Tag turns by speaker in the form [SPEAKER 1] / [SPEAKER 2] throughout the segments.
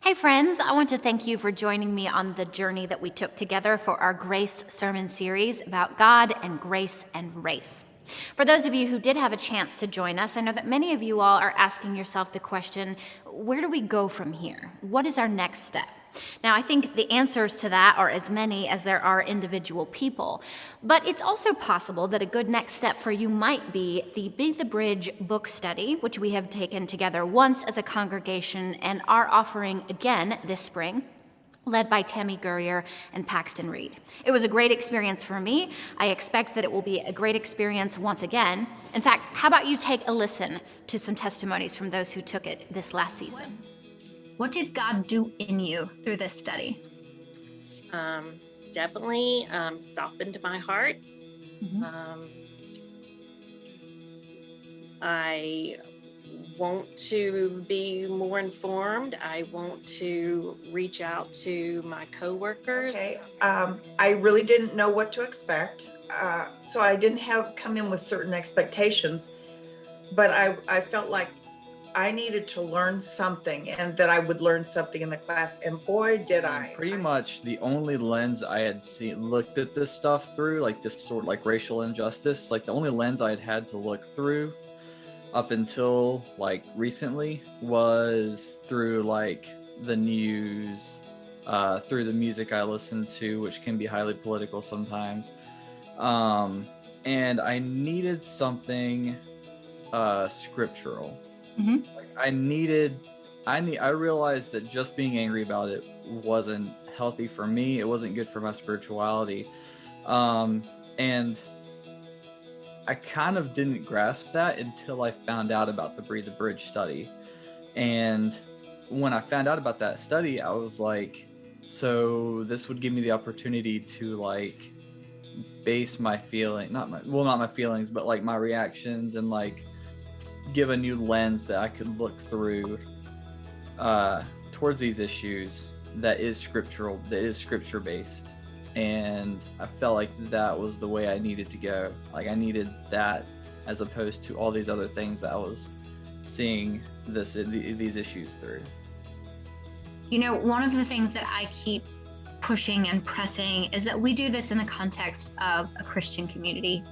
[SPEAKER 1] Hey, friends, I want to thank you for joining me on the journey that we took together for our Grace Sermon series about God and grace and race. For those of you who did have a chance to join us, I know that many of you all are asking yourself the question, where do we go from here? What is our next step? Now, I think the answers to that are as many as there are individual people, but it's also possible that a good next step for you might be the Be the Bridge book study, which we have taken together once as a congregation and are offering again this spring, led by Tammy Gurrier and Paxton Reed. It was a great experience for me. I expect that it will be a great experience once again. In fact, how about you take a listen to some testimonies from those who took it this last season? What did God do in you through this study?
[SPEAKER 2] um, Definitely softened my heart.
[SPEAKER 1] Mhm.
[SPEAKER 2] Um, I want to be more informed. I want to reach out to my coworkers.
[SPEAKER 3] Okay, I really didn't know what to expect, so I didn't have come in with certain expectations, but I felt like I needed to learn something and that I would learn something in the class, and boy, did I.
[SPEAKER 4] Pretty much the only lens I had looked at this stuff through, like this sort of like racial injustice, like the only lens I had had to look through up until like recently was through like the news, through the music I listen to, which can be highly political sometimes. Um, and I needed something scriptural.
[SPEAKER 1] Mhm.
[SPEAKER 4] Like I realized that just being angry about it wasn't healthy for me. It wasn't good for my spirituality. And I kind of didn't grasp that until I found out about the Breathe the Bridge study. And when I found out about that study, I was like, so this would give me the opportunity to like base my feeling, not my feelings, but like my reactions and like give a new lens that I could look through towards these issues that is scriptural, that is scripture based. And I felt like that was the way I needed to go. Like I needed that as opposed to all these other things that I was seeing these issues through.
[SPEAKER 5] You know, one of the things that I keep pushing and pressing is that we do this in the context of a Christian community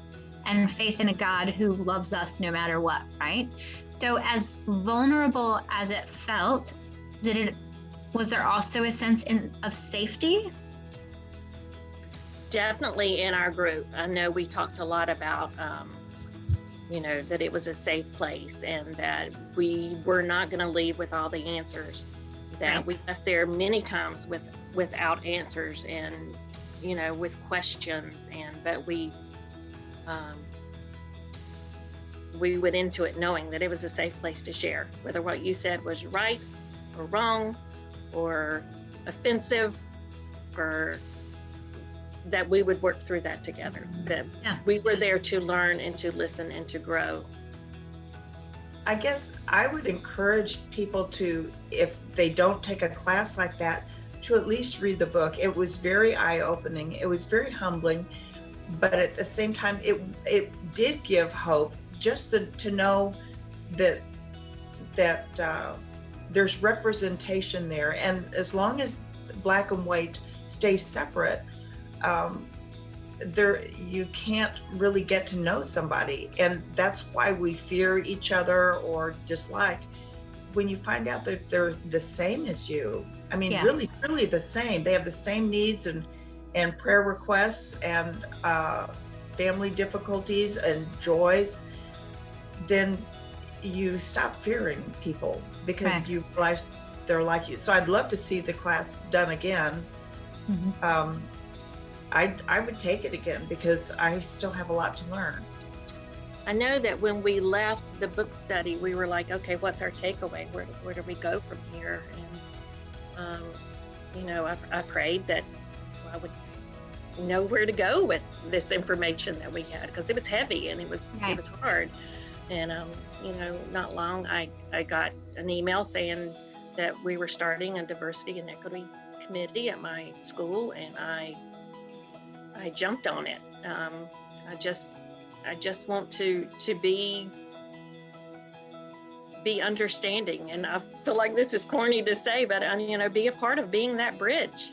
[SPEAKER 5] and faith in a God who loves us no matter what, right? So as vulnerable as it felt, was there also a sense of safety?
[SPEAKER 2] Definitely in our group. I know we talked a lot about, that it was a safe place and that we were not going to leave with all the answers. That
[SPEAKER 5] Right.
[SPEAKER 2] we left there many times without answers and, with questions. But um, we went into it knowing that it was a safe place to share, whether what you said was right or wrong or offensive, or that we would work through that together. That
[SPEAKER 5] Yeah.
[SPEAKER 2] we were there to learn and to listen and to grow.
[SPEAKER 3] I guess I would encourage people to, if they don't take a class like that, to at least read the book. It was very eye-opening. It was very humbling, but at the same time, it did give hope just to know that there's representation there, and as long as black and white stay separate, um, there you can't really get to know somebody, and that's why we fear each other or dislike. When you find out that they're the same as you, I mean,
[SPEAKER 5] Yeah.
[SPEAKER 3] really, really the same. They have the same needs and prayer requests and family difficulties and joys. Then you stop fearing people because
[SPEAKER 5] Correct.
[SPEAKER 3] you realize they're like you. So I'd love to see the class done again.
[SPEAKER 5] Mhm.
[SPEAKER 3] Um, I would take it again because I still have a lot to learn.
[SPEAKER 2] I know that when we left the book study, we were like, okay, what's our takeaway? Where do we go from here? And, I prayed that I would know where to go with this information that we had, because it was heavy and it
[SPEAKER 5] Right.
[SPEAKER 2] was hard. And, not long, I got an email saying that we were starting a diversity and equity committee at my school, and I jumped on it. I just want to be be understanding. And I feel like this is corny to say, but you know, be a part of being that bridge.